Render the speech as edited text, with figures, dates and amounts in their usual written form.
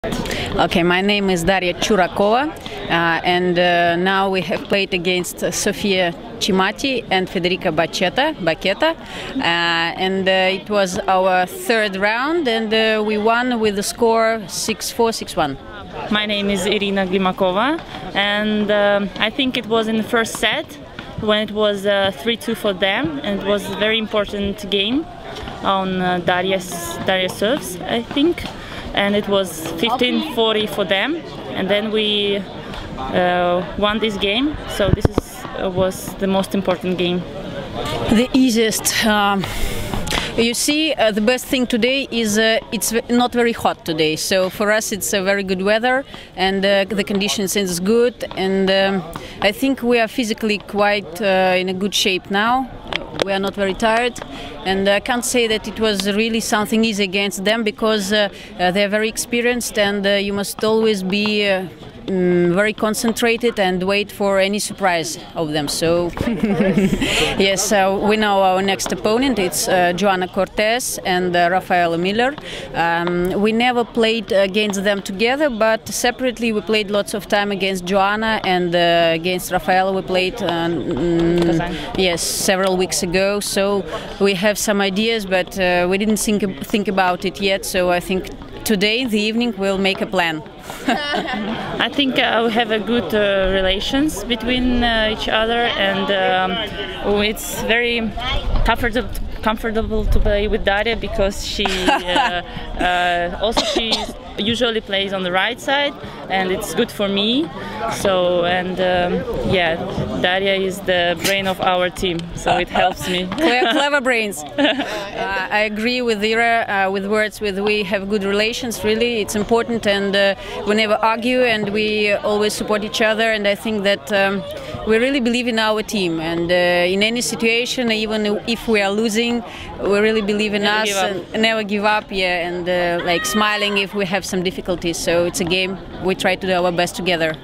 Okay, my name is Daria Churakova, and now we have played against Sofia Cimati and Federica Bacchetta, and it was our third round, and we won with the score 6-4, 6-1. My name is Irina Glimakova, and I think it was in the first set when it was 3-2 for them, and it was a very important game on Daria's serves, I think, and it was 15-40 for them, and then we won this game, so this was the most important game. The easiest. You see, the best thing today is it's not very hot today, so for us it's a very good weather, and the conditions is good, and I think we are physically quite in a good shape now. We are not very tired, and I can't say that it was really something easy against them, because they're very experienced, and you must always be very concentrated and wait for any surprise of them. So yes, we know our next opponent. It's Joanna Cortez and Rafaela Miller. We never played against them together, but separately we played lots of time against Joanna, and against Rafaela we played yes, several weeks ago. So we have some ideas, but we didn't think about it yet. So I think today in the evening we'll make a plan. I think we have a good relations between each other, and it's very comfortable to play with Daria, because she usually plays on the right side, and it's good for me. So, and yeah, Daria is the brain of our team, so it helps me. Clever brains. I agree with Ira with words. We have good relations. Really, it's important, and we never argue, and we always support each other. And I think that we really believe in our team, and in any situation, even if we are losing, we really believe in us and never give up. Yeah, and like smiling if we have some difficulties. So it's a game. We try to do our best together.